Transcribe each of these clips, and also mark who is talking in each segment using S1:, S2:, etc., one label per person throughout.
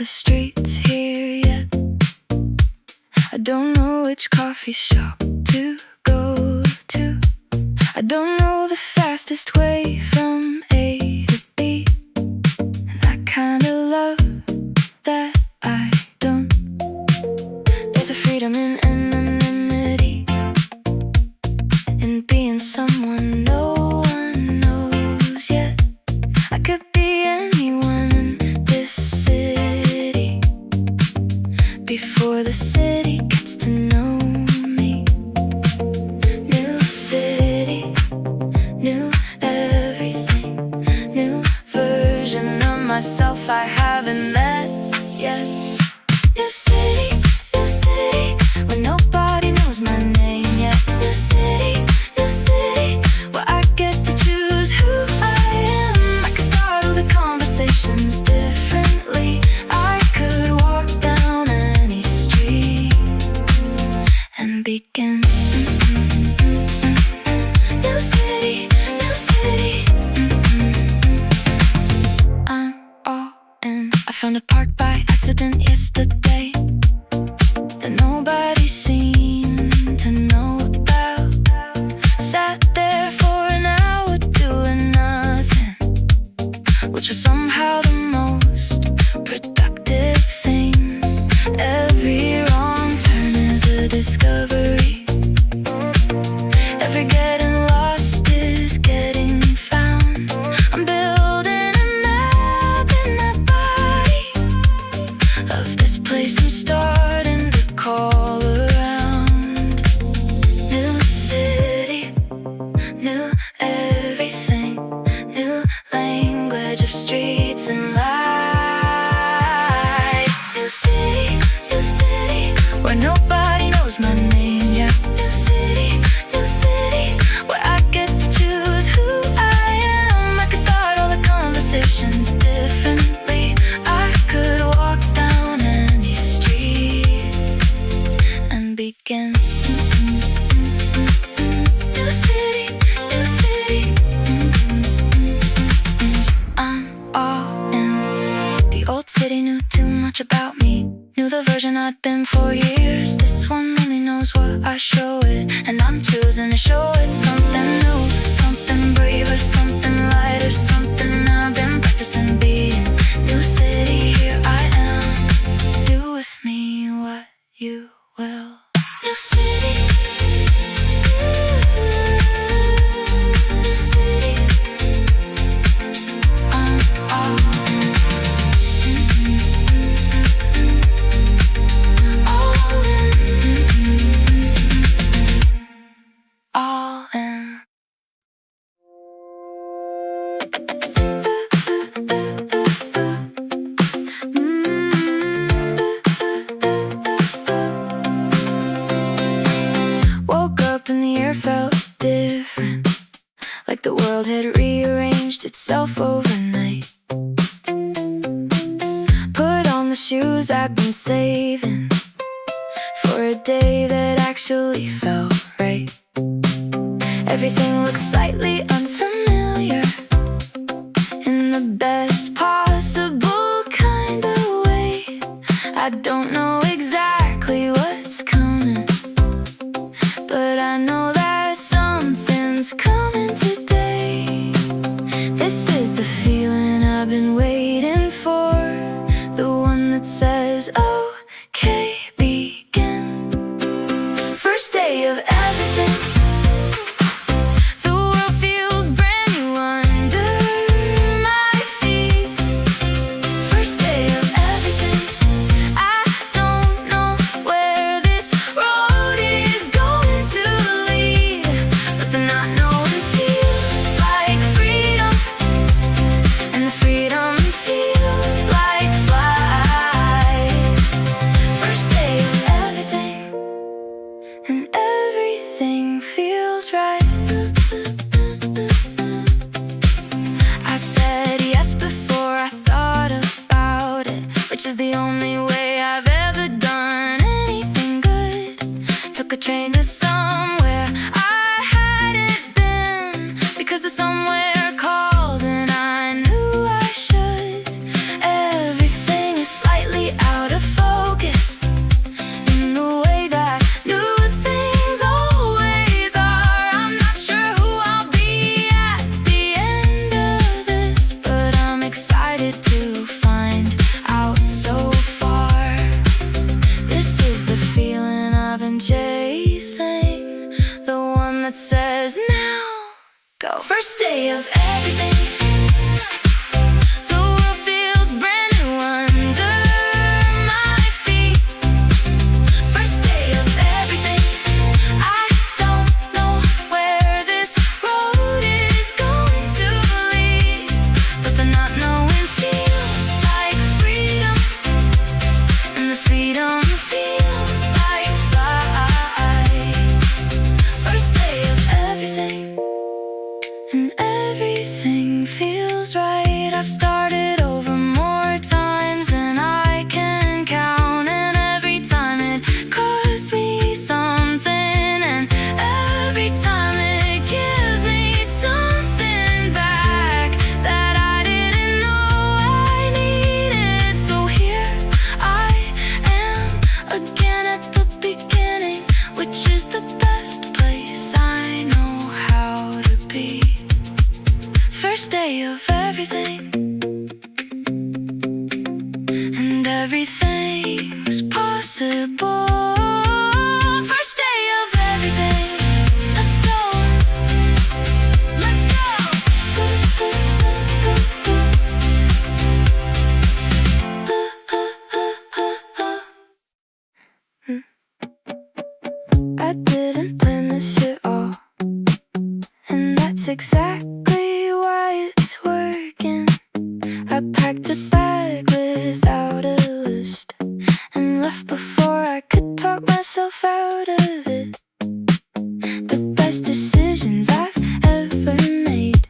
S1: streets here yet. I don't know which coffee shop to go to. I don't know the fastest way from A to B. And I kinda love that I don't. There's a freedom in anonymity, in being someone no one knows yet. I could be anyone in this city before the city gets to know me. New city, new everything, new version of myself I haven't met yet. New city, where nobody knows my name yet. New city, where I get to choose who I am. I can start all the conversations differently. I could walk down any street and begin. New city, I'm all in. I found a park by accident yesterday that nobody seemed to know about. Sat there for an hour doing nothing, which was somehow the most productive thing. Every wrong turn is a discovery. Every getting lost is getting found. I'm building a map in my body of this place I'm starting to call around. New city, new everything, new language of streets and light. New city, where nobody knows my name yet. New city, where I get to choose who I am. I can start all the conversations differently. I could walk down any street and begin. New city, I'm all in. The old city knew too much about me, knew the version I'd been for years. This one only knows what I show it, and I'm choosing to show it something new, something braver, something lighter, something I've been practicing being. New city, here I am. Do with me what you will. New city, I'm all in. All in. Woke up and the air felt different, like the world had rearranged itself overnight. Put on the shoes I've been saving for a day that actually felt right. Everything looks slightly unfamiliar in the best possible kind of way. I don't know exactly what's coming, but I know that something's coming today. This is the feeling I've been waiting for, the one that says, okay, begin. First day of everything. And everything feels right. I said yes before I thought about it, which is the only way I've ever done anything good. Took a train to somewhere I hadn't been, because the somewhere called and I knew I should. Everything is slightly go. First day of everything. The world feels brand new under my feet. First day of everything. I don't know where this road is going to lead, but the not knowing feels like freedom, and the freedom feels like flight. First day of everything, and everything feels right. I've started over more times than I can count, and every time it costs me something, and every time it gives me something back that I didn't know I needed. So here I am again at the beginning, which is the best place I know how to be. First day of everything, and everything's possible. First day of everything. Let's go. Let's go. I didn't plan this at all, and that's exactly why it's working. I packed a bag without a list and left before I could talk myself out of it. The best decisions I've ever made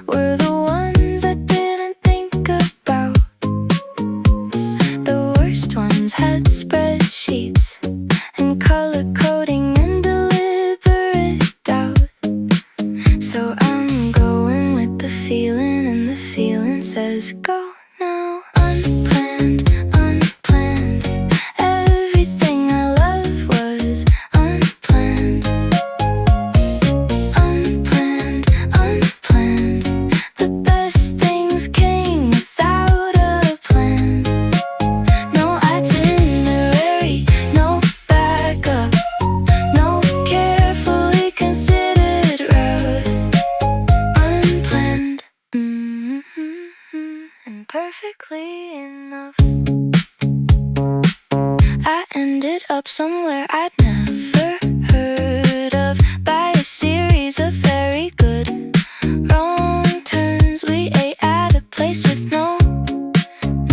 S1: were the ones I didn't think about. The worst ones had spreadsheets and color coding and deliberate doubt. So I'm going with the feeling, and the feeling says go now. Unplanned, unplanned. Everything I love was unplanned. Unplanned, unplanned. The best things came without a plan. No itinerary, no backup, no carefully considered route. Unplanned, and perfectly enough. I ended up somewhere I'd never heard of, by a series of very good wrong turns. We ate at a place with no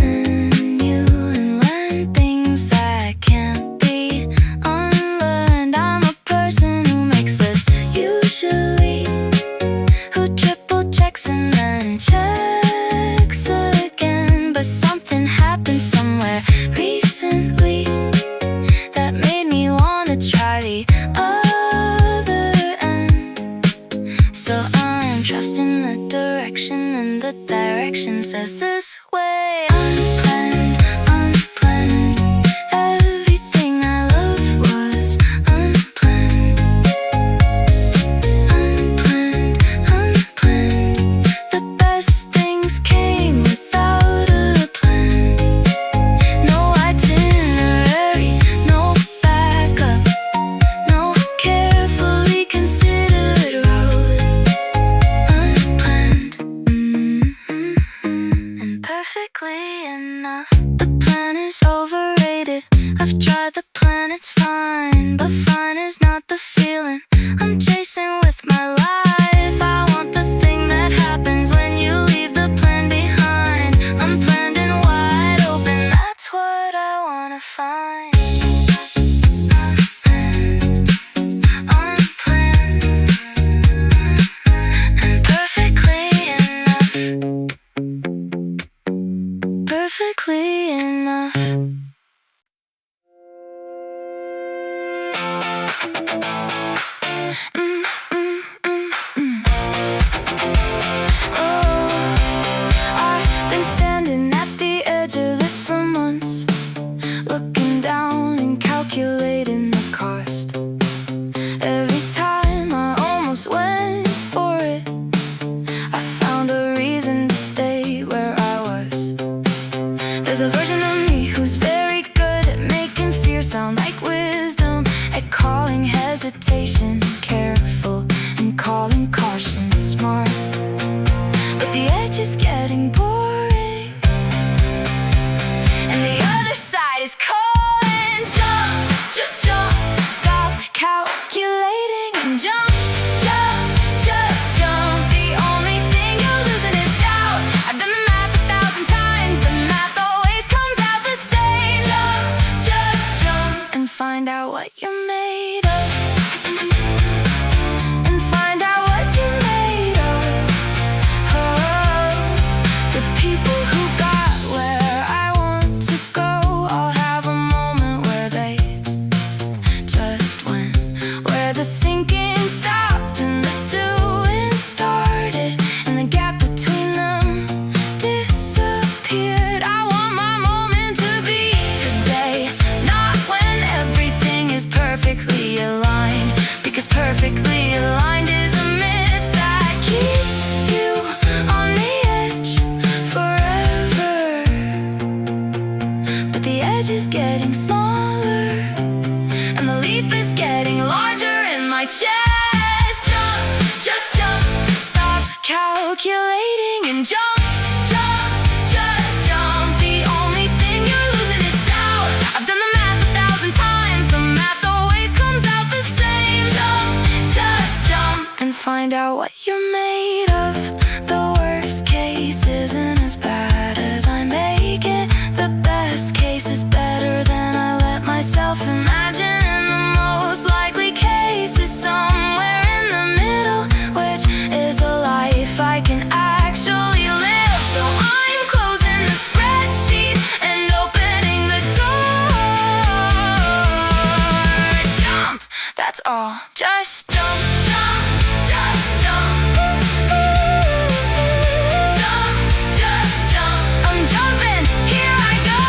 S1: menu and learned things that can't be unlearned. I'm a person who makes lists usually, who triple checks and then checks again. But something happened somewhere recently that made me wanna try the other end. So I'm trusting the direction, and the direction says this way. Unplanned, unplanned. Everything I love was unplanned. Unplanned, unplanned. The best things came without a plan. No itinerary, no backup, no carefully considered route. Unplanned, and perfectly enough. The plan is overrated. I've tried the plan, it's fine, but fine is not the feeling I'm chasing with my life. I want the thing that happens when you leave the plan behind. Unplanned and wide open, that's what I wanna find. Unplanned, and perfectly enough. Perfectly enough. I've been standing at the edge of this for months, looking down and calculating the cost. Every time I almost went for it, I found a reason to stay where I was. There's a version of me who's very good at making fear sound like wisdom, at calling hesitation careful and calling caution out what you're made of. And find out what you're made of. Oh, the people who got where I want to go all have a moment where they just went, where the thinking stopped and the doing started, and the gap between them disappeared. I want my moment to be today, not when everything is perfectly aligned, because perfectly aligned is a myth that keeps you on the edge forever. But the edge is getting smaller, and the leap is getting larger in my chest. Jump, just jump, stop calculating and jump, jump, just jump. The only thing you're losing is doubt. I've done the math 1,000 times, the math always comes out the same. Jump, just jump, and find out what you're made of. The worst case isn't as bad as I make it. The best case is better than I let myself imagine. And the most likely case is somewhere in the middle, which is a life I can actually live. So I'm closing the spreadsheet and opening the door. Jump, that's all. Just jump, jump, just jump. Jump, just jump. I'm jumping, here I go.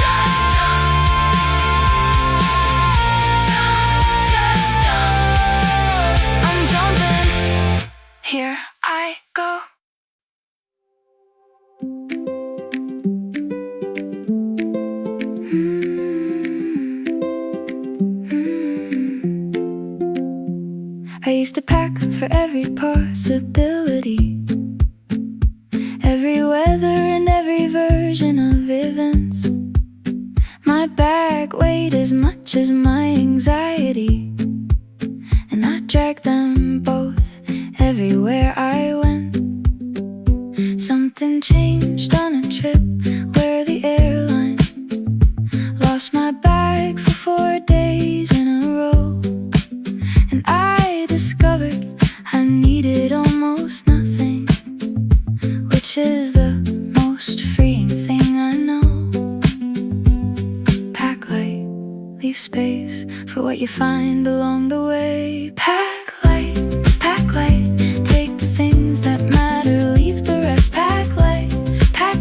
S1: Just jump. Jump, just jump. I'm jumping, here I go. I used to pack for every possibility, every weather and every version of events. My bag weighed as much as my anxiety, and I dragged them both everywhere I went. Something changed on a trip where the airline lost my bag for 4 days in a row, and I discovered I needed almost nothing, which is the most freeing thing I know. Pack light, leave space for what you find along the way. Pack light, take the things that matter, leave the rest. Pack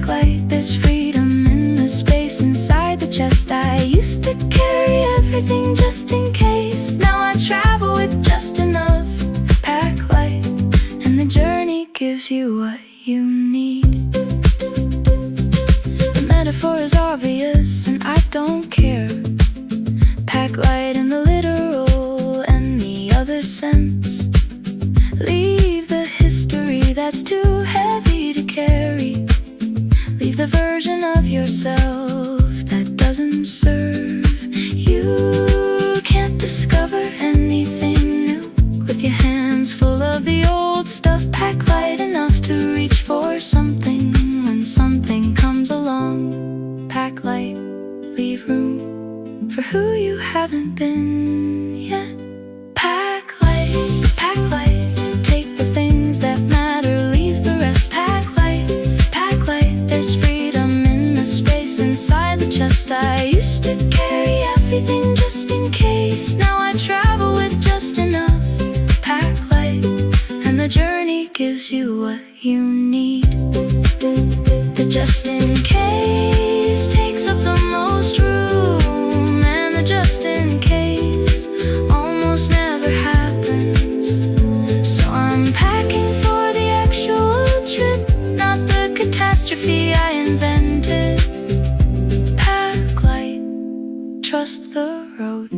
S1: light, there's freedom in the space inside the chest. I used to carry everything just in case, now I travel with just enough. Pack light, and the journey gives you what you need. The metaphor is obvious and I don't care. Pack light in the literal and the other sense. Leave the history that's too heavy to carry. Leave the version of yourself that doesn't serve. You can't discover anything new with your hands full of the old stuff. Pack light enough to reach for something when something comes along. Pack light, leave room for who you haven't been yet. Pack light, take the things that matter, leave the rest. Pack light, there's freedom in the space inside the chest. I used to carry everything just in case, now I travel with just enough. Pack light, and the journey gives you what you need. The just in case takes up the most room, and the just in case almost never happens. So I'm packing for the actual trip, not the catastrophe I invented. Pack light, trust the road,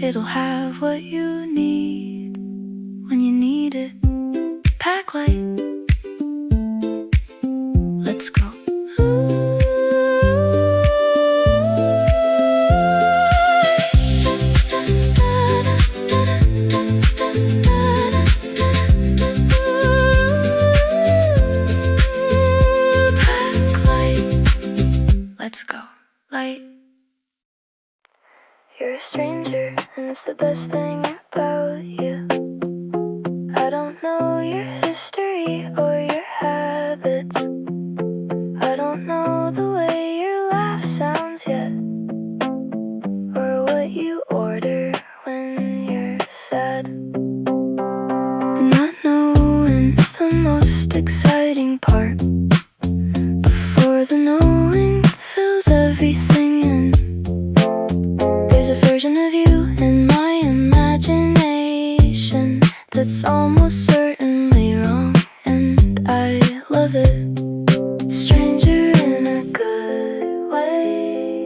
S1: it'll have what you need when you need it. Pack light, let's go. Pack light, let's go. Light. You're a stranger, and it's the best thing about you. I don't know your history or your habits. I don't know the way your laugh sounds yet, or what you order when you're sad. Not knowing is the most exciting part. Before the knowing fills everything in, there's a version of you in my imagination that's almost certainly wrong, and I love it. Stranger in a good way,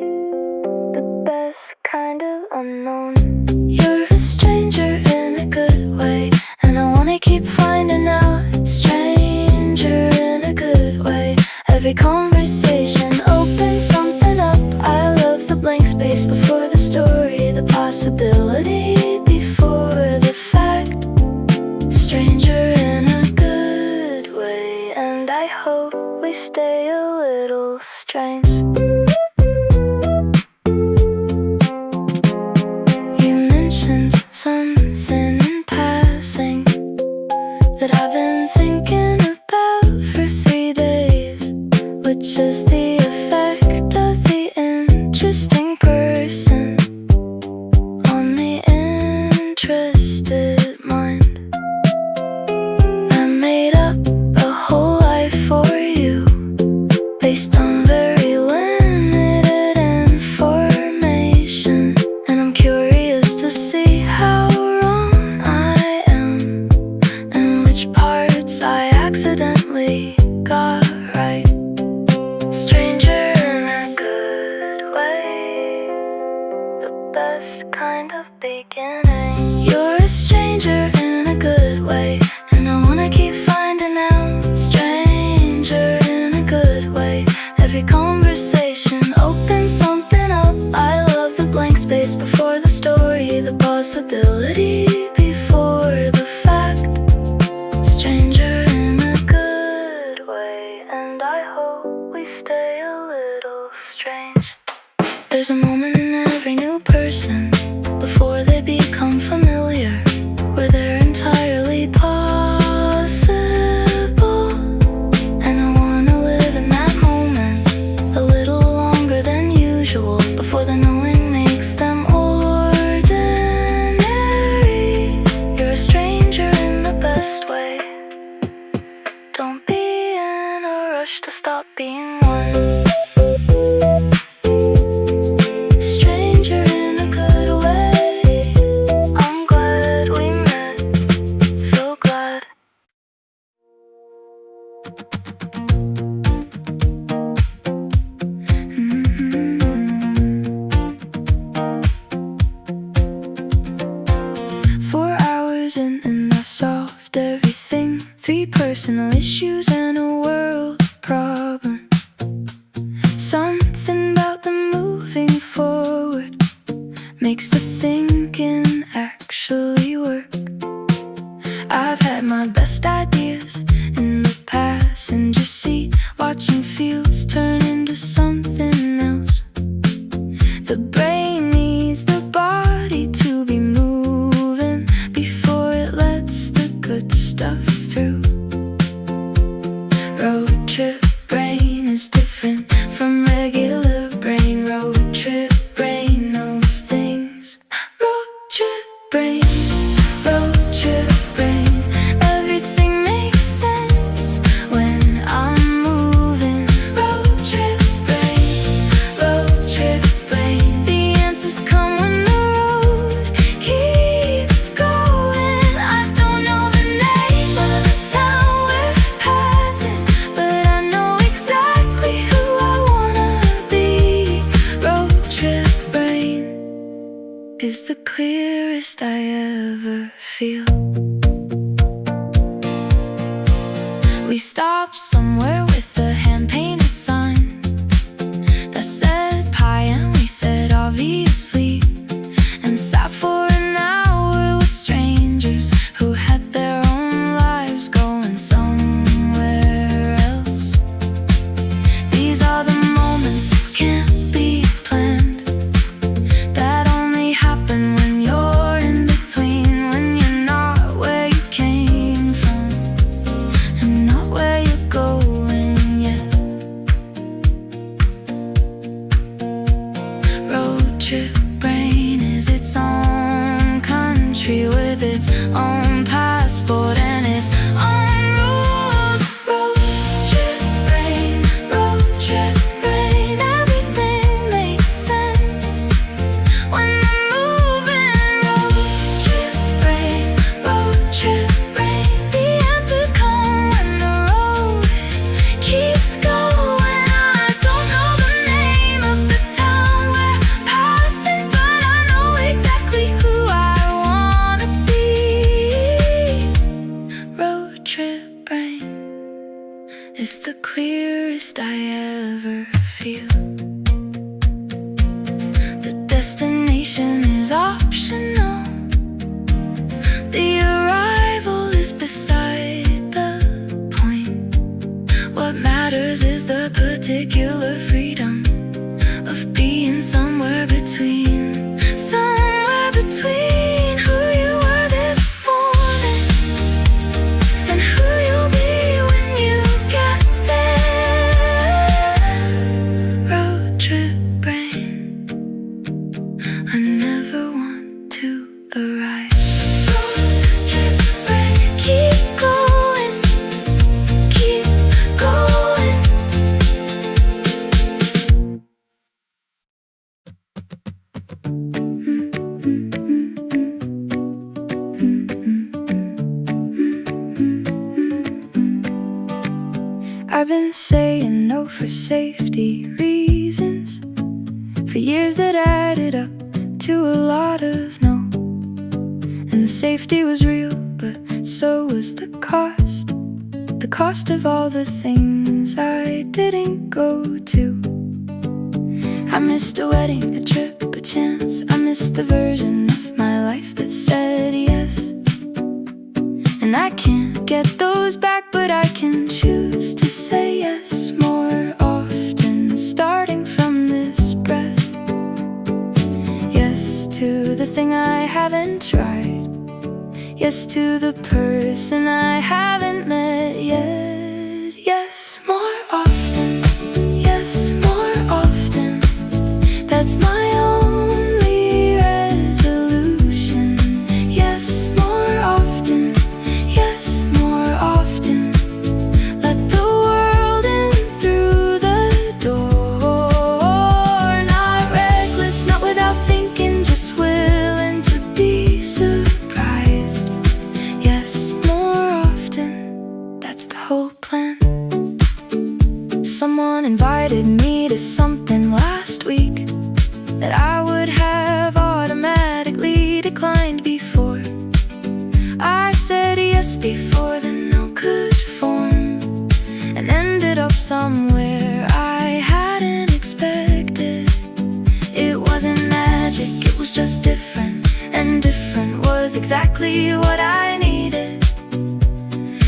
S1: the best kind of unknown. You're a stranger in a good way, and I wanna keep finding out. Stranger in a good way, every conversation opens something up. I love the blank space before the story, the possibility before the fact. Stranger in a good way, and I hope we stay a little strange. You mentioned something in passing that I've been thinking about for 3 days, which is the effect of the interesting person on the interested mind. I made up a whole life for you based on very limited information, and I'm curious to see how wrong I am and which parts I accidentally got right. Stranger in a good way, the best kind of beginning. You're a stranger in a good way, and I wanna keep finding out. Stranger in a good way, every conversation opens something up. I love the blank space before the story, the possibility before the fact. Stranger in a good way, and I hope we stay a little strange. There's a moment in every new person before they become familiar, where they're entirely possible, and I wanna live in that moment a little longer than usual, before the knowing makes them ordinary. You're a stranger in the best way. Don't be in a rush to stop being one. Stranger in a good way, I'm glad we met, so glad. Four hours in and I've solved everything. 3 personal issues and a world problem. Something about them moving forward makes the thinking actually work. I've had my best ideas in the passenger seat, watching fields turn into something else. The brain needs the body to be moving before it lets the good stuff through. Road trip brain is different from regular brain. Road trip brain knows things. Road trip brain, road trip brain. Everything makes sense when I'm moving. Road trip brain, road trip brain. The answers come when the road keeps going. I don't know the name of the town we're passing, but I know exactly who I wanna be. Road trip brain is the clearest I ever feel. We stopped somewhere with a hand-painted sign that said pie, and we said obviously, and sat for an hour with strangers who had their own lives going somewhere else. These are the moments that can't be planned, that only is its own country with its own passport and its own rules. Road trip brain, road trip brain. Everything makes sense when I'm moving. Road trip brain, road trip brain. The answers come when the road keeps going. I don't know the name of the town we're passing, but I know exactly who I wanna be. Road trip brain is the clearest I ever feel. The destination is optional. The arrival is beside the point. What matters is the particular freedom of being somewhere between who you were this morning and who you'll be when you get there. Road trip brain, I never want to arrive. Road trip brain, keep going, keep going. I've been saying no for safety reasons for years that added up to a lot of no. And the safety was real, but so was the cost. The cost of all the things I didn't go to. I missed a wedding, a trip, a chance. I missed the version of my life that said yes. And I can't get those back, but I can choose to say yes more often, starting from this breath. Yes to the thing I haven't tried. Yes to the person I haven't met yet. Yes more often. Yes more often. That's my only resolution. Yes more often. Yes more often. Let the world in through the door. Not reckless, not without thinking, just willing to be surprised. Yes more often. That's the whole plan. Someone invited me to something last week that I would have automatically declined before. I said yes before the no could form, and ended up somewhere I hadn't expected. It wasn't magic, it was just different, and different was exactly what I needed.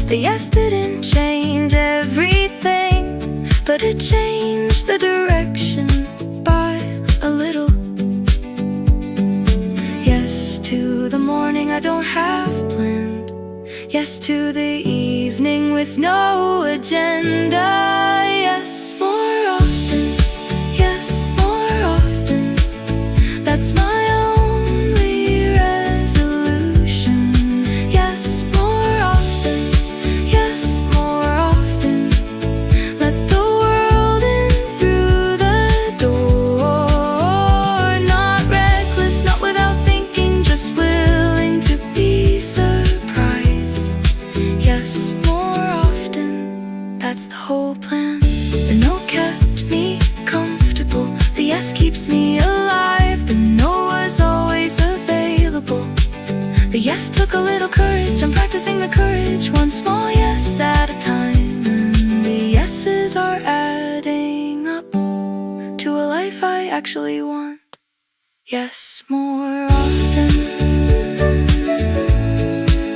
S1: The yes didn't change everything, but it changed the direction by a little. Yes to the morning I don't have planned. Yes to the evening with no agenda. Yes more often. Yes more often. That's my only resolution. Yes more often. Yes more often. Let the world in through the door. Not reckless, not without thinking, just willing to be surprised. Yes more often. That's the whole plan. The no kept me comfortable. The yes keeps me alive. The no was always available. The yes took a little courage. I'm practicing the courage, one small yes at a time. And the yeses are adding up to a life I actually want. Yes more often.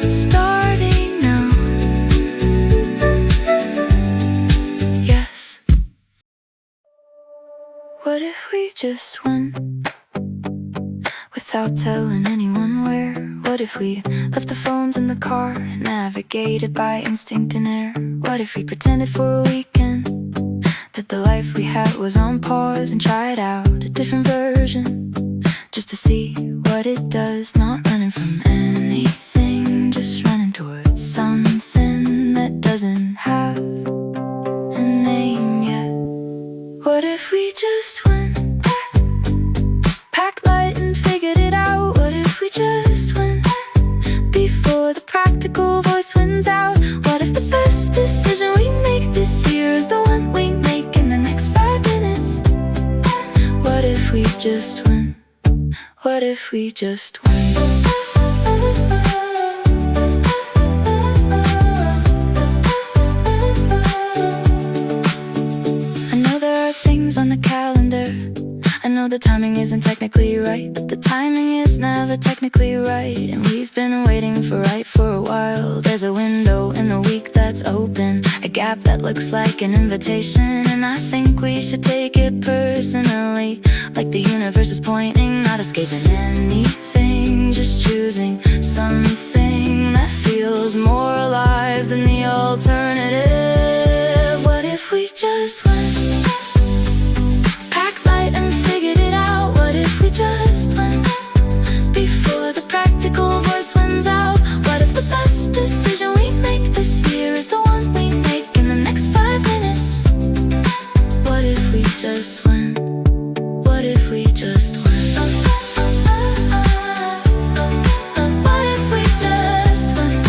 S1: Starting now. Yes. What if we just went without telling anyone where? What if we left the phones in the car, navigated by instinct and air? What if we pretended for a weekend that the life we had was on pause and tried out a different version? just to see what it does. Not running from anything, just running towards something that doesn't have a name yet. What if we just went back, packed light and figured it out? What if we just went before the practical voice wins out? What if the best decision we make this year is the one we make in the next 5 minutes? What if we just went? What if we just went? I know there are things on the calendar, I know the timing isn't technically right, but the timing is never technically right. And we've been waiting for right for a while. There's a window in the week that's open, a gap that looks like an invitation. And I think we should take it personally, like the universe is pointing, not escaping anything, just choosing something that feels more alive than the alternative. What if we just went, packed light and figured it out? What if we just went before the practical voice wins out? What if the best decision we make this year is the one we make in the next 5 minutes? What if we just went? What if we just went? What if we just went?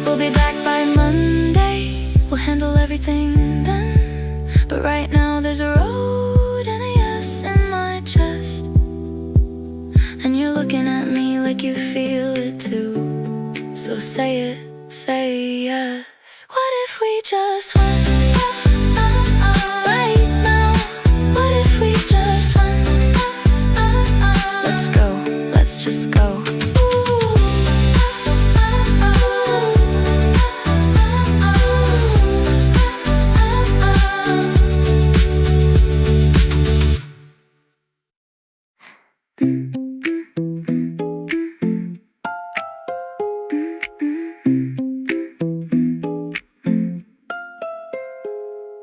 S1: We'll be back by Monday, we'll handle everything then. But right now there's a road and a yes in my chest, and you're looking at me like you feel it too. So say it, say yes. What if we just went? Right now, what if we just went? Let's go, let's just go.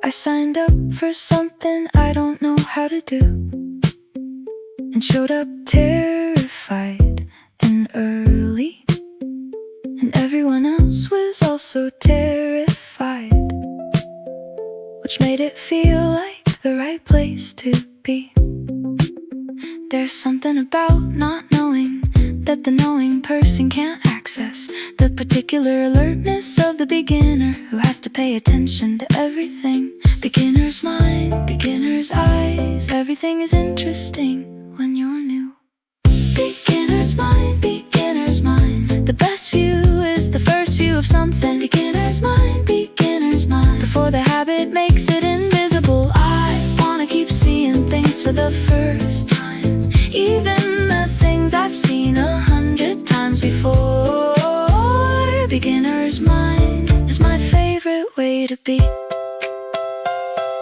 S1: I signed up for something I don't know how to do, and showed up terrified and early, and everyone else was also terrified, which made it feel like the right place to be. There's something about not knowing that the knowing person can't access, the particular alertness of the beginner who has to pay attention to everything. Beginner's mind, beginner's eyes, everything is interesting when you're new. Beginner's mind, beginner's mind, the best view is the first view of something. Beginner's mind, beginner's mind, before the habit makes it invisible. I wanna keep seeing things for the first time, even the things I've seen 100 times before. Beginner's mind is my favorite way to be.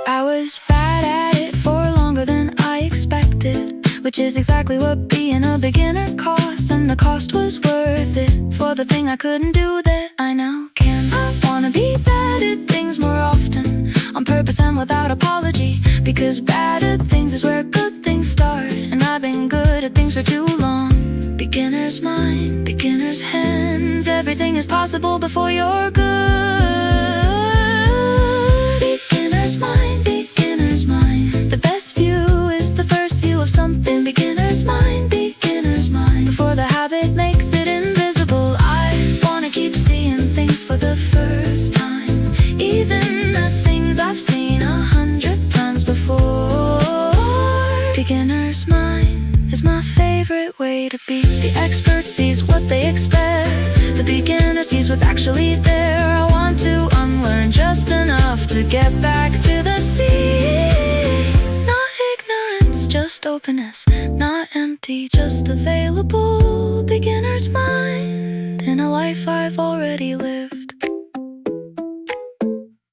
S1: I was bad at it for longer than I expected, which is exactly what being a beginner costs. And the cost was worth it for the thing I couldn't do that I now can. I wanna be bad at things more often, on purpose and without apology, because bad at things is where good things start, and I've been good at things for too long. Beginner's mind, beginner's hands, everything is possible before you're good. Beginner's mind, beginner's mind, the best view is the first view of something. Beginner's mind, beginner's mind, before the habit makes it invisible. I wanna keep seeing things for the first time, even the things I've seen 100 times before. Beginner's mind is my favorite way to be. The expert sees what they expect, the beginner sees what's actually there. I want to unlearn just enough to get back to the sea. Not ignorance, just openness, not empty, just available. Beginner's mind in a life I've already lived.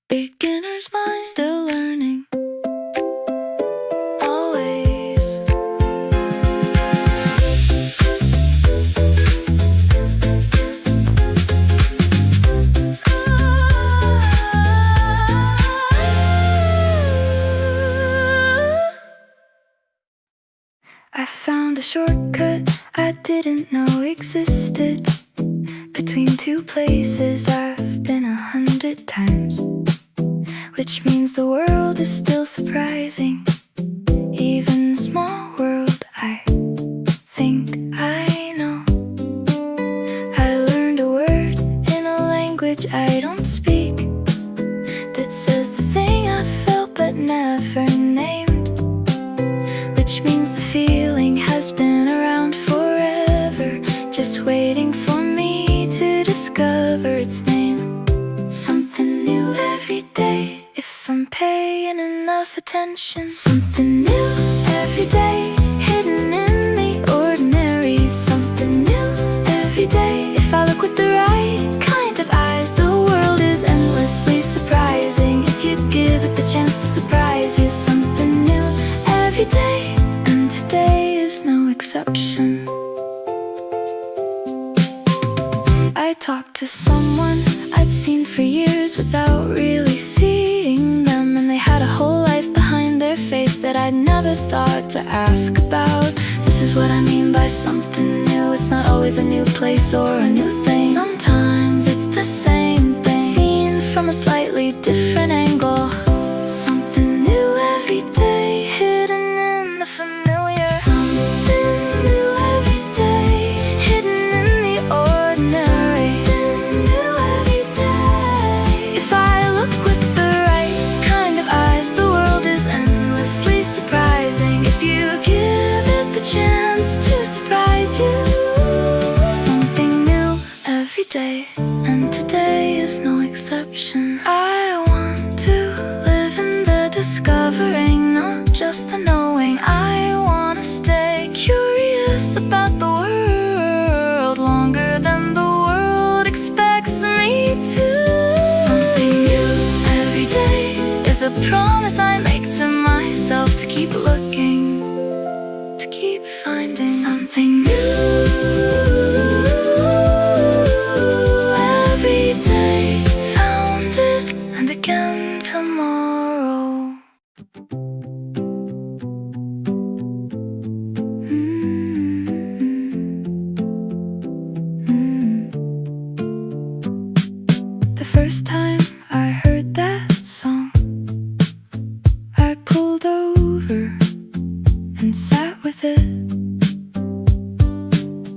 S1: Beginner's mind, still learning. I found a shortcut I didn't know existed between two places I've been 100 times, which means the world is still surprising. Even the small world I think I know. I learned a word in a language I don't speak that says the thing I felt but never named, which means the feeling has been around forever, just waiting for me to discover its name. Something new every day if I'm paying enough attention. Something new every day, hidden in the ordinary. Something new every day if I look with the right kind of eyes. The world is endlessly surprising if you give it the chance to surprise you. Something new every day, and today is no exception. I talked to someone I'd seen for years without really seeing them, and they had a whole life behind their face that I'd never thought to ask about. This is what I mean by something new. It's not always a new place or a new thing. Sometimes it's the same thing, seen from a slightly different angle. Something new every day, hidden in the familiar. Something new every day, hidden in the ordinary. Something new every day. If I look with the right kind of eyes, the world is endlessly surprising if you give it the chance to surprise you. Something new every day, and today is no exception. I want to live in the discovering, not just the knowing. I want to stay curious about the world longer than the world expects me to. Something new every day is a promise I make to myself, to keep looking, to keep finding something new every day. Found it, and again tomorrow. The first time I heard that song, I pulled over and sat with it.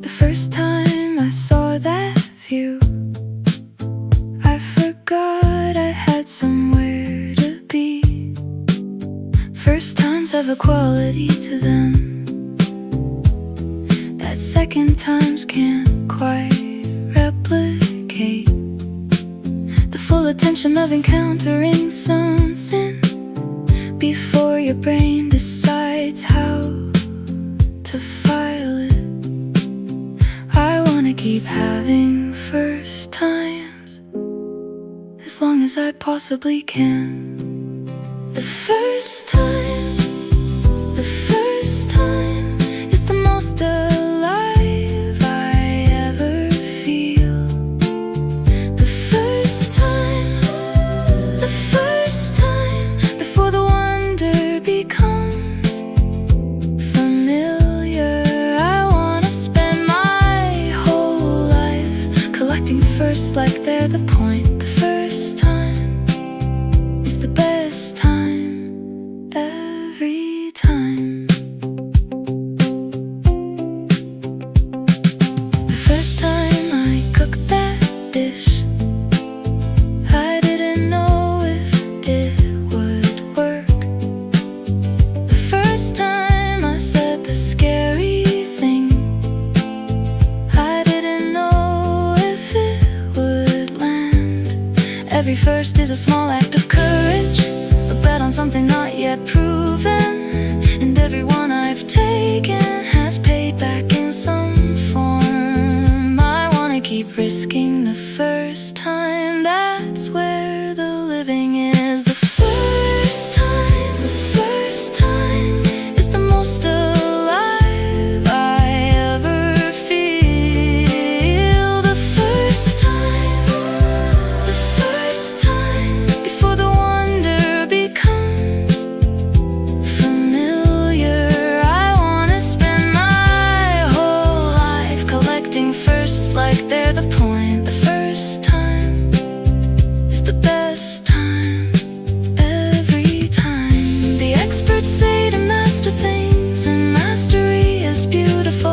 S1: The first time I saw that view, I forgot I had somewhere to be. First times have a quality to them that second times can't quite replicate. The full attention of encountering something before your brain decides how to file it. I wanna keep having first times as long as I possibly can. The first time, the first time is the most alive I ever feel. The first time before the wonder becomes familiar. I wanna spend my whole life collecting firsts like they're the point. The first time is the best time every time. The first time I cooked that dish, I didn't know if it would work. The first time I said the scary thing, I didn't know if it would land. Every first is a small act of courage, a bet on something not yet proven, and every one I've taken has paid back in some form. I wanna keep risking the first time, that's where the living is. The first time, the first time is the most alive I ever feel. The first time, the first time before the wonder becomes familiar. I that's beautiful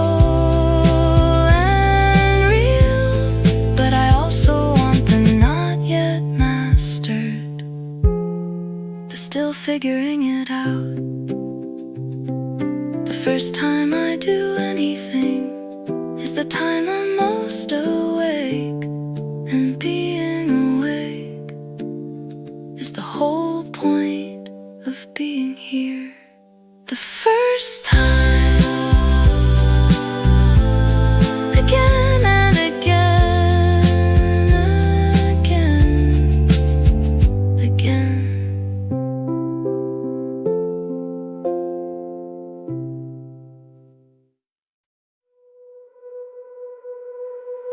S1: and real, but I also want the not yet mastered, the still figuring it out. The first time I do anything is the time I'm most awake, and being awake is the whole point of being here. The first time, again and again, again.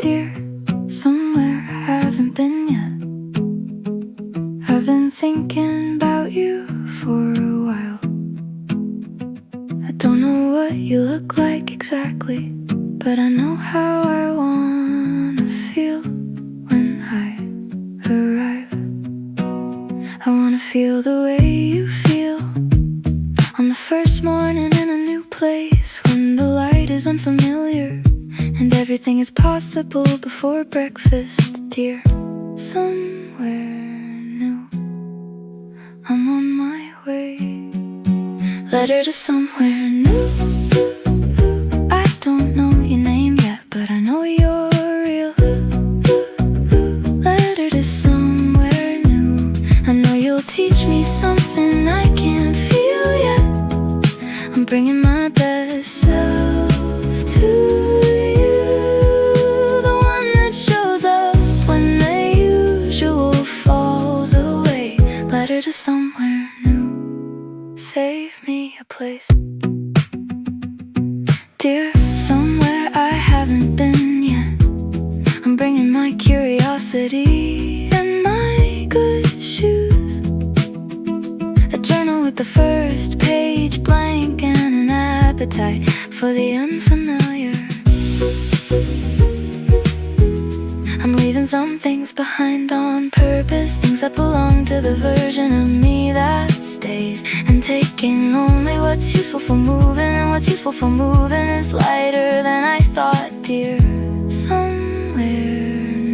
S1: Dear, somewhere I haven't been yet. I've been thinking about you for a while. I don't know what you look like exactly, but I know how I wanna feel when I arrive. I wanna feel the way you feel on the first morning in a new place, when the light is unfamiliar and everything is possible before breakfast. Dear, somewhere new, I'm on my way. Letter to somewhere new. I don't know your name yet, but I know you're real. Letter to somewhere new. I know you'll teach me something I can't feel yet. I'm bringing my best self to you, the one that shows up when the usual falls away. Letter to somewhere new, save me a place. Dear, somewhere I haven't been yet. I'm bringing my curiosity and my good shoes, a journal with the first page blank and an appetite for the unfamiliar. I'm leaving some things behind on purpose, things that belong to the version of me that stays, and taking only what's useful for moving, and what's useful for moving is lighter than I thought. Dear, somewhere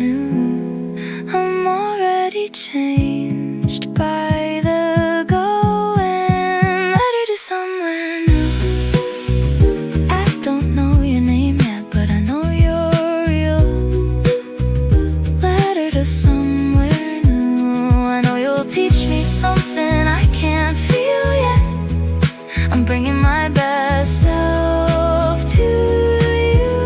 S1: new, I'm already changed by the going. Letter to somewhere new. I don't know your name yet, but I know you're real. Letter to somewhere new. I know you'll teach me something I can't feel yet. I'm bringing my best self to you,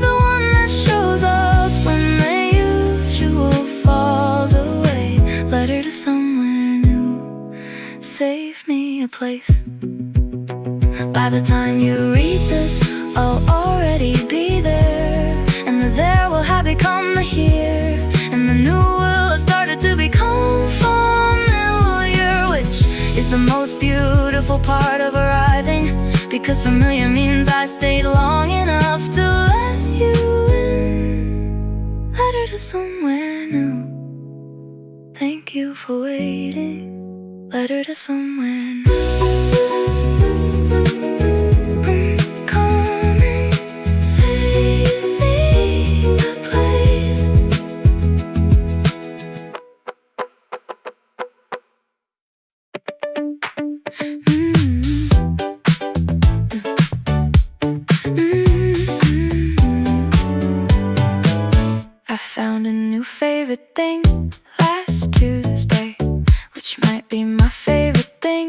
S1: the one that shows up when the usual falls away. Letter to somewhere new, save me a place. By the time you read this, I'll already be there, and the there will have become the here, and the new will have started to become familiar, which is the most beautiful part of arriving, because familiar means I stayed long enough to let you in. Letter to somewhere new, thank you for waiting. Letter to somewhere new. Come and save me a place. I found a new favorite thing last Tuesday, which might be my favorite thing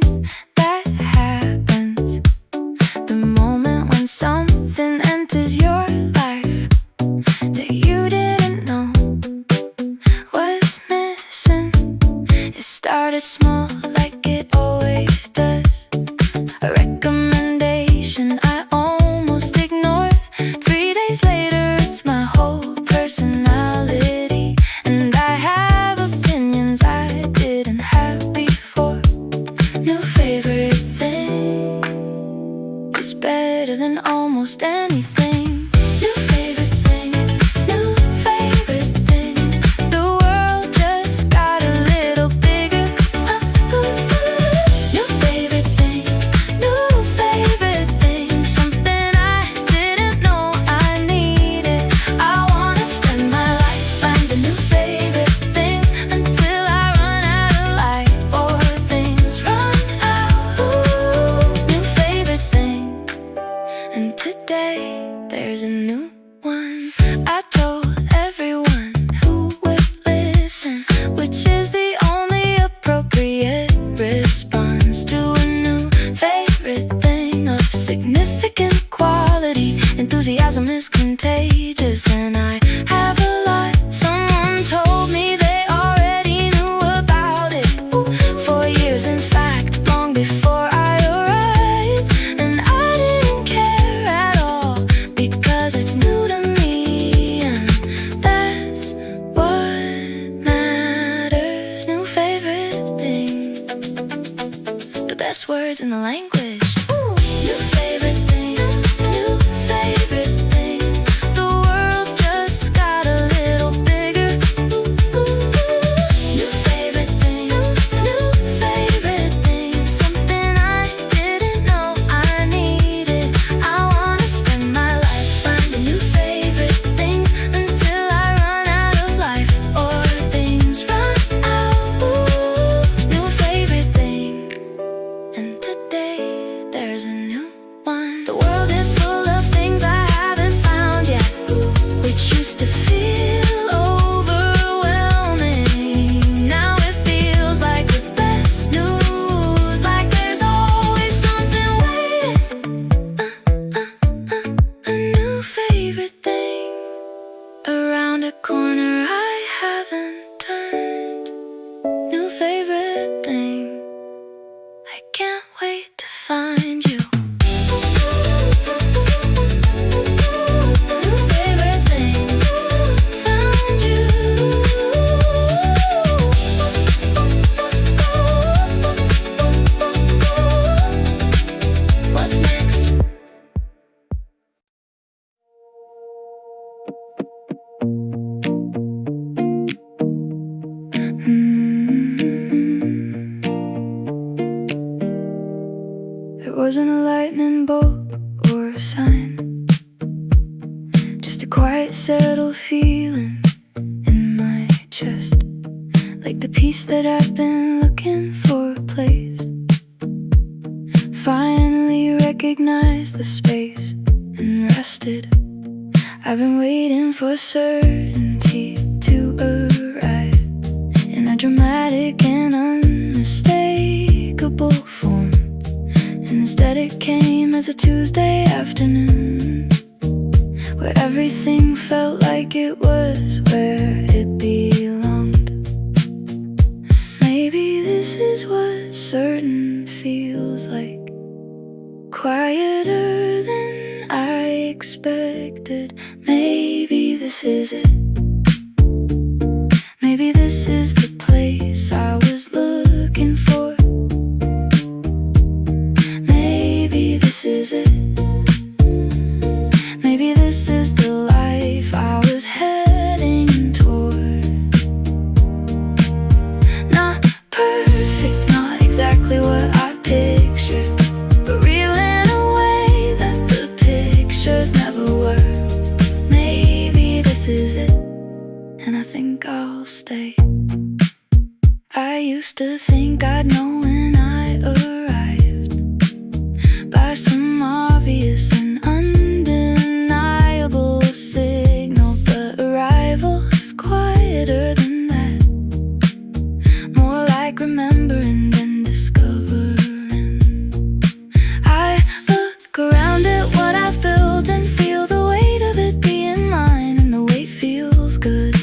S1: that happens the moment when something enters your life that you didn't know was missing. It started small like it always does, a recommendation I almost ignored. 3 days later it's my whole personality, and I have opinions I didn't have before. New favorite thing is better than almost anything. New favorite thing, new favorite thing. The world just got a little bigger. New favorite thing, new favorite thing. Something and today there's a new one. I told everyone who would listen, which is the only appropriate response to a new favorite thing of significant quality. Enthusiasm is contagious, and I have a lot. Someone told me they already knew about it for years, in fact, long before I arrived. And I didn't care at all because it's new to me, and that's what matters. New favorite thing, the best words in the language. New favorite thing, new favorite thing. The world just got a little bigger. New favorite thing, new favorite thing. Something I didn't know I needed. I wanna spend my life finding new favorite things until I run out of life, or things run out. New favorite thing, and today there's a new one. The world is full of things I haven't found yet, which used to feel overwhelming. Now it feels like the best news, like there's always something waiting. A new favorite thing around a corner I haven't turned. New favorite thing, I can't wait to find you. New favorite thing, found you. What's next? There wasn't a lightning bolt or a sign, just a quiet, settled feeling in my chest, like the peace that I've been looking for a place. Finally recognized the space and rested. I've been waiting for certainty to arrive in a dramatic and unmistakable form. And instead it came as a Tuesday afternoon, where everything felt like it was where it belonged. Maybe this is what certain feels like, quieter than I expected. Maybe this is it. Maybe this is the place I was looking for. Maybe this is it. Maybe this is the life I was heading toward. Not perfect, not exactly what I pictured, but real in a way that the pictures never were. Maybe this is it, and I think I'll stay. I used to think I'd know when I arrived, by some obvious and undeniable signal, but arrival is quieter than that, more like remembering than discovering. I look around at what I've built and feel the weight of it being mine, and the weight feels good,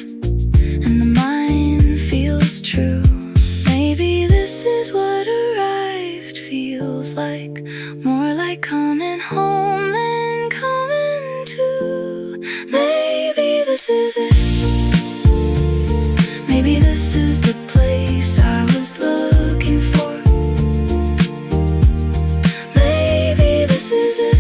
S1: and the mind feels true. Maybe this is what arrived feels like, more like coming home than coming to. Maybe this is it. Maybe this is the place I was looking for. Maybe this is it.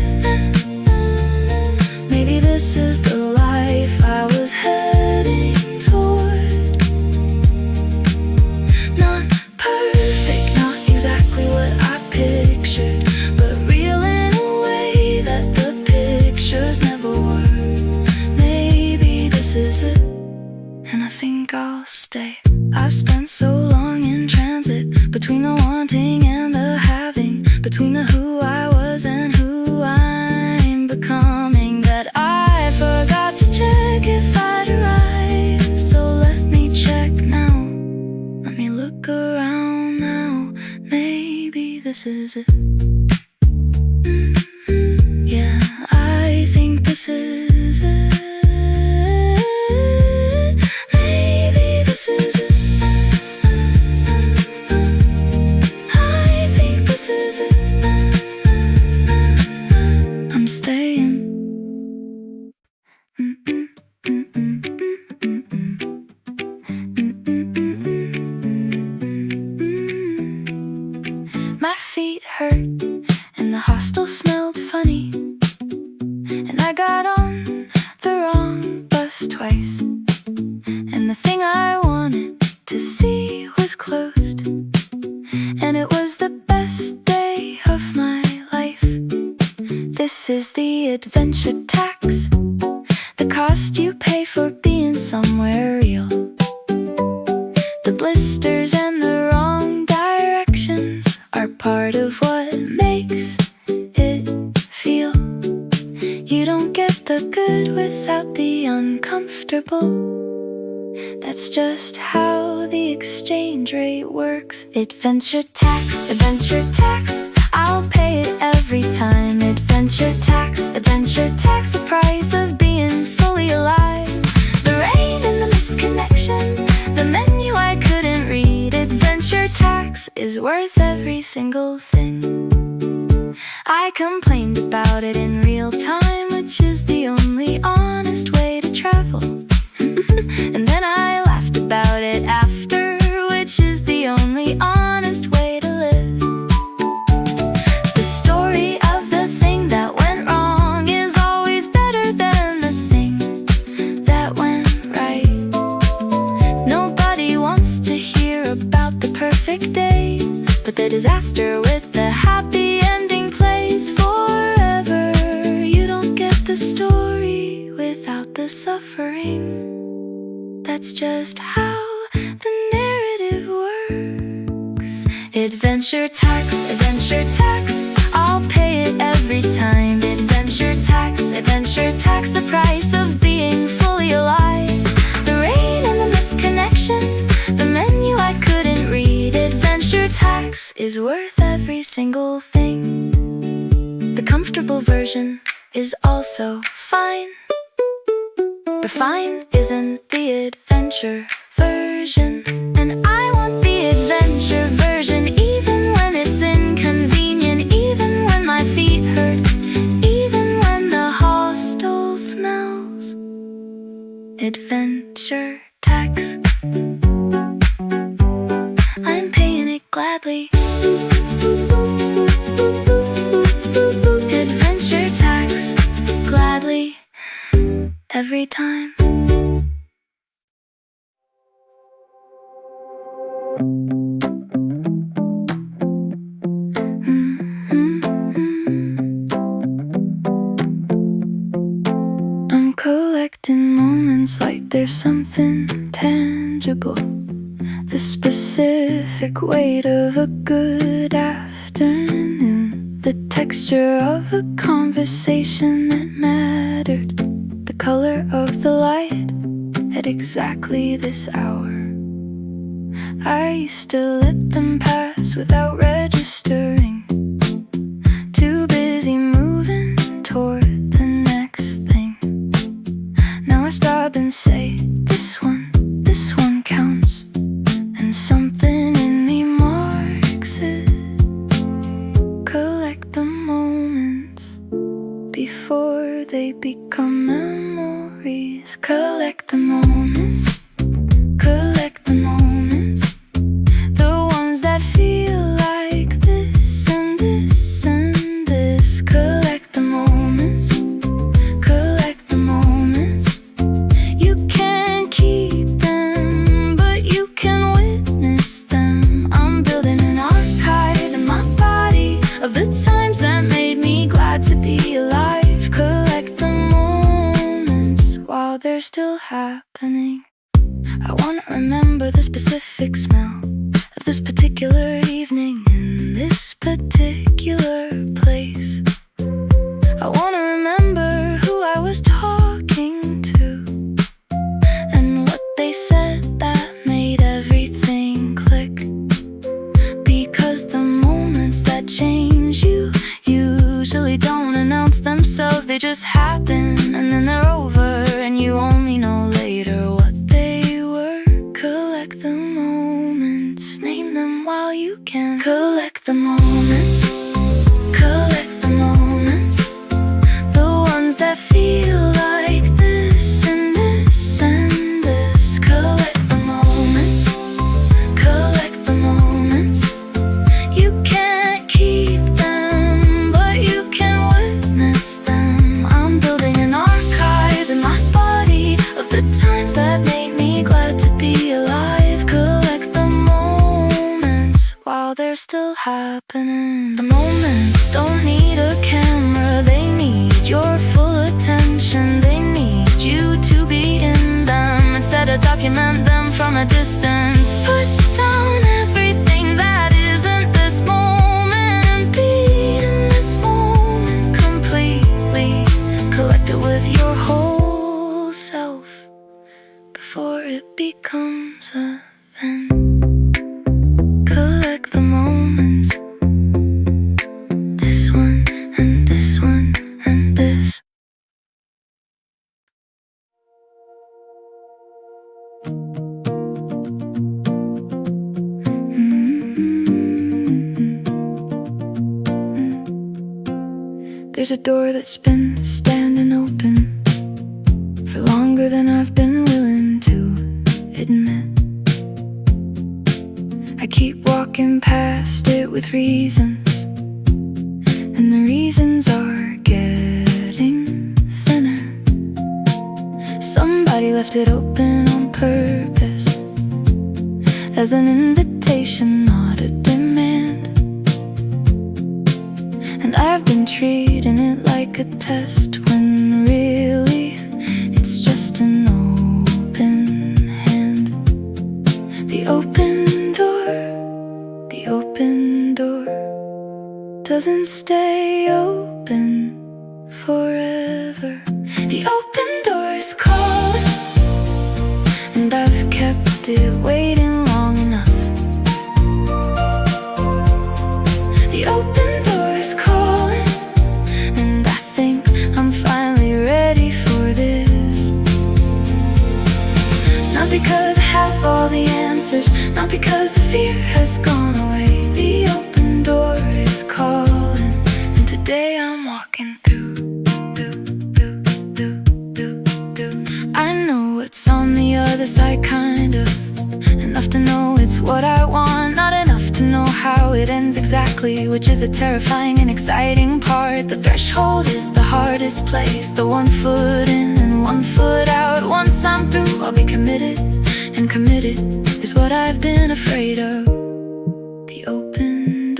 S1: Maybe this is the life I was heading toward. Not perfect, not exactly what I pictured, but real in a way that the pictures never were. Maybe this is it, and I think I'll stay. I've this is it. Yeah, I think this is it. Maybe this is it. I think this is it. I'm staying. My feet hurt and the hostel smelled funny, and I got on the wrong bus twice, and the thing I wanted to see was closed, and it was the best day of my life. This is the adventure tax, the cost you pay for being somewhere real. The blisters and the wrong directions are part of what makes it feel. You don't get the good without the uncomfortable. That's just how the exchange rate works. Adventure tax, I'll pay it every time. Adventure tax, the price of being fully alive. The rain and the missed connection, the menu I couldn't read. Adventure tax is worth every single thing. I complained about it in real time, which is the only honest way to travel. And then I laughed about it after, which is the only honest way to live. The story of the thing that went wrong is always better than the thing that went right. Nobody wants to hear about the perfect day, but the disaster with the happy ending plays forever. You don't get the story without the suffering. That's just how the narrative works. Adventure tax, I'll pay it every time. Adventure tax, the price of being fully alive. The rain and the missed connection, the menu I couldn't read. Adventure tax is worth every single thing. The comfortable version is also fine, but fine isn't the adventure version. And I want the adventure version, even when it's inconvenient, even when my feet hurt, even when the hostel smells. Adventure tax, I'm paying it gladly. Adventure tax, gladly, every time. I'm collecting moments like there's something tangible. The specific weight of a good afternoon, the texture of a conversation that mattered, the color of the light at exactly this hour. I used to let them pass without registering, too busy moving toward the next thing. Now I stop and say, this one counts, and something in me marks it. Collect the moments before they become memories. Collect the moments, collect the moments, the ones that feel like this and this and this. Collect the moments, collect the moments. You can't keep them, but you can witness them. I'm building an archive in my body of the times that made me glad to be alive. Collect the moments while they're still happening. I wanna remember the specific smell of this particular evening in this particular place. I wanna remember who I was talking to and what they said that made everything click. Because the moments that themselves, they just happen, and then they're over, and you only know later what they were. Collect the moments, name them while you can. Collect the moments, collect the moments, the ones that feel like this and this and this. Collect the moments, collect the moments. You can't keep them, but you can witness them. I'm building an archive in my body of the times that made me glad to be alive. Collect the moments while they're still happening. The moments don't need a camera, they need your full attention. They need you to be in them instead of document them from a distance. Put down everything that isn't this moment and be in this moment completely. Collect it with your whole self before it becomes a then. Collect the moments, this one and this one and this. There's a door that's been standing open for longer than I've been willing to admit. I keep walking past it with reasons, and the reasons are getting thinner. Somebody left it open on purpose, as an invitation, not a demand. And I've been treating it like a test, when really it's just an open hand. The open door doesn't stay open forever. The open door is calling, and I've kept it waiting long enough. The open door is calling, and I think I'm finally ready for this. Not because I have all the answers, not because the fear has gone away. The open door is calling, and today I'm walking through. I know what's on the other side, kind of. Enough to know it's what I want, not enough to know how it ends exactly, which is the terrifying and exciting part. The threshold is the hardest place, the 1 foot in and 1 foot out. Once I'm through, I'll be committed, and committed is what I've been afraid of. The open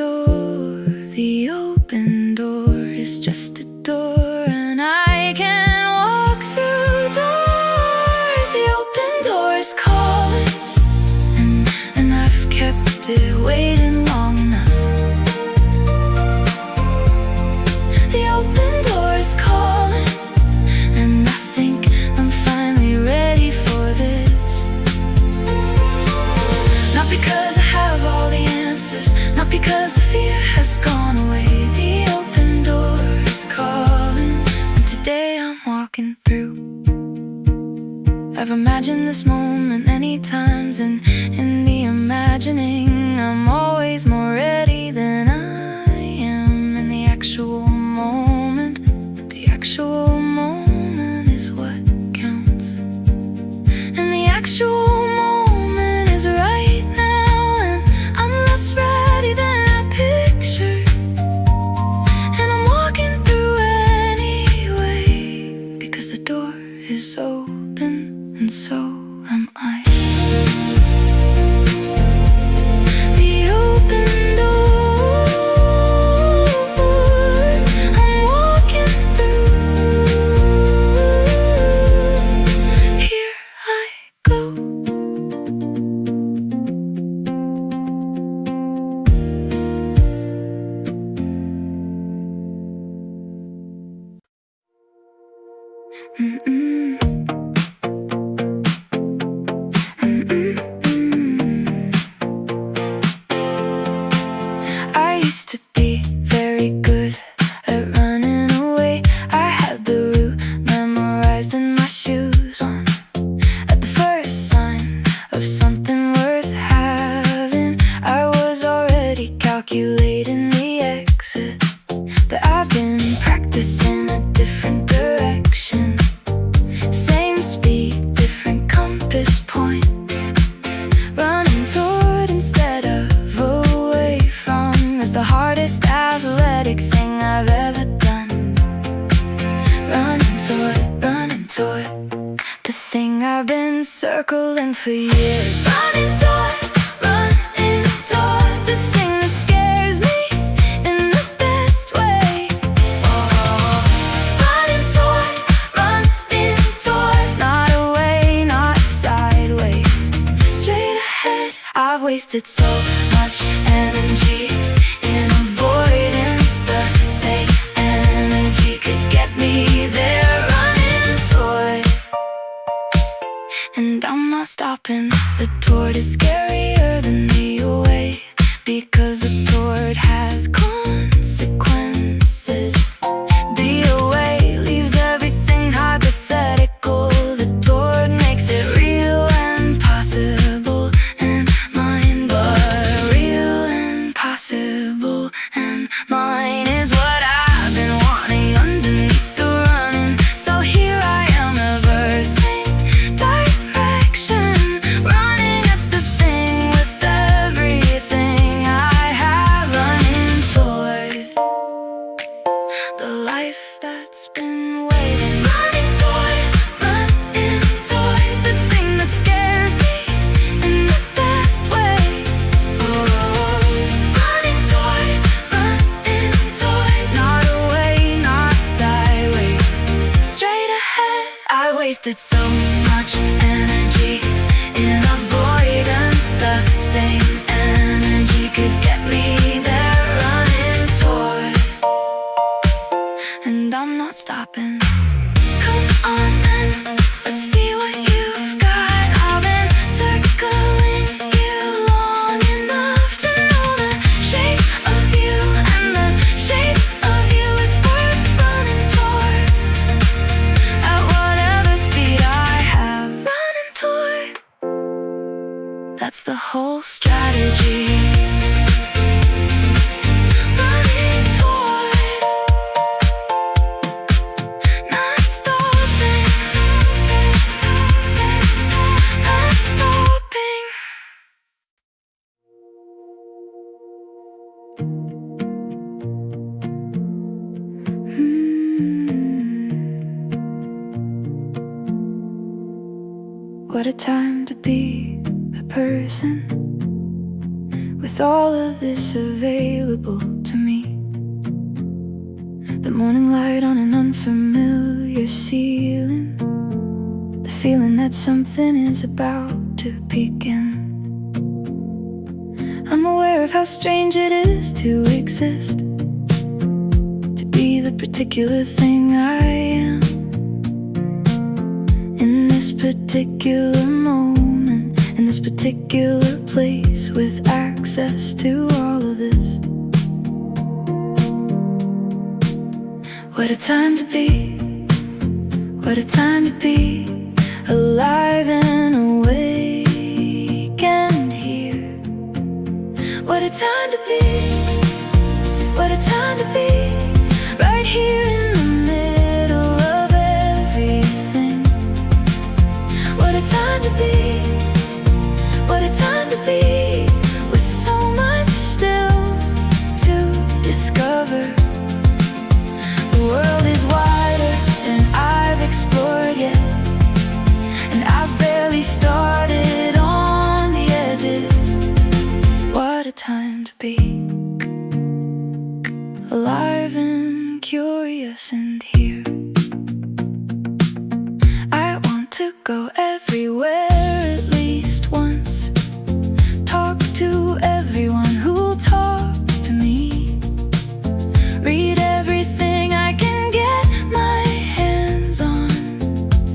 S1: door is just a door, and I can walk through doors. The open door is calling, and I've kept it waiting long enough. The open door is calling, and I think I'm finally ready for this. Not because I have all the answers, not because the fear has gone away. The open door is calling, and today I'm walking through. I've imagined this moment many times, and in the imagining I'm always more ready than I am in the actual moment. The actual moment is what counts, and the actual moment is right now. And I'm less ready than I pictured, and I'm walking through anyway, because the door is open, and so am I. The open door, I'm walking through. Here I go. I used to be very good at running away. us in a different direction. Same speed, different compass point. Running toward instead of away from is the hardest athletic thing I've ever done. Running toward the thing I've been circling for years. Running toward the thing that scares me in the best way. Running toward, not away, not sideways, straight ahead. I've wasted so much energy in avoidance. The same energy could get me there. Running toward, and I'm not stopping. The toward is scarier than the away, because the toward has consequences. The away leaves everything hypothetical. The toward makes it real and possible and mine. But real and possible and mine is what I've been wanting underneath the running. So here I am reversing direction, running at the thing with everything I have. Running toward the life that's been waiting. Running toward the thing that scares me in the best way. Running toward, not away, not sideways, straight ahead. I wasted so much energy in avoidance. The same energy could get me there. Running toward, and I'm not stopping. Come on then, let's see what you've got. I've been circling you long enough to know the shape of you, and the shape of you is worth running toward. At whatever speed I have, running toward, that's the whole strategy. Running toward, not stopping, not stopping. What a time to be a person, with all of this available to me. The morning light on an unfamiliar ceiling, the feeling that something is about to begin. I'm aware of how strange it is to exist, to be the particular thing I am. In this particular moment, in this particular place, with access to all of this. What a time to be, what a time to be alive and awake and here. What a time to be, what a time to be right here in the middle of everything. What a time to be, what a time to be, with so much still to discover. The world is wider than I've explored yet, and I've barely started on the edges. What a time to be alive and curious and here. I want to go everywhere at least once, talk to everyone who'll talk to me, read everything I can get my hands on,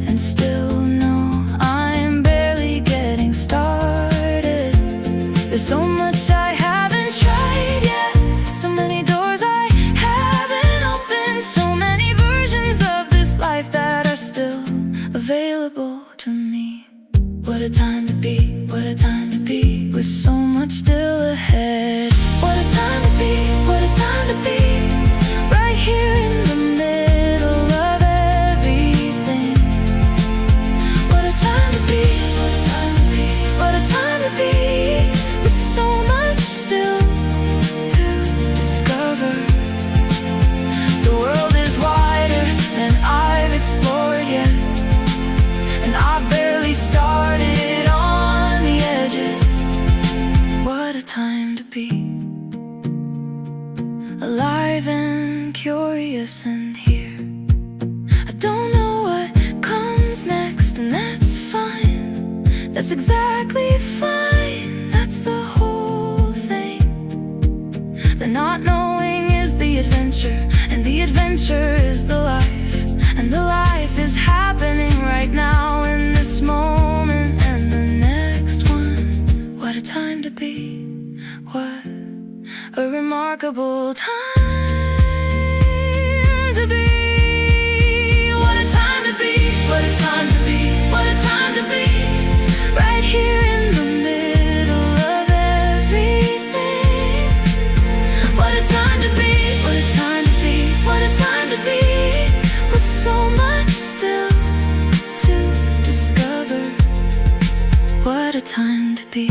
S1: and still know I'm barely getting started. There's so much I haven't tried yet, so many doors I haven't opened, so many versions of this life that are still available to me. What a time to be, what a time to be, with so much still ahead. What a time to be, what a time to be right here in the middle That's exactly fine, that's the whole thing. The not knowing is the adventure, and the adventure is the life. And the life is happening right now in this moment and the next one. What a time to be, what a remarkable time to be. What a time to be, what a time to be, what a time to be. Right here in the middle of everything. What a time to be, what a time to be, what a time to be. With so much still to discover. What a time to be.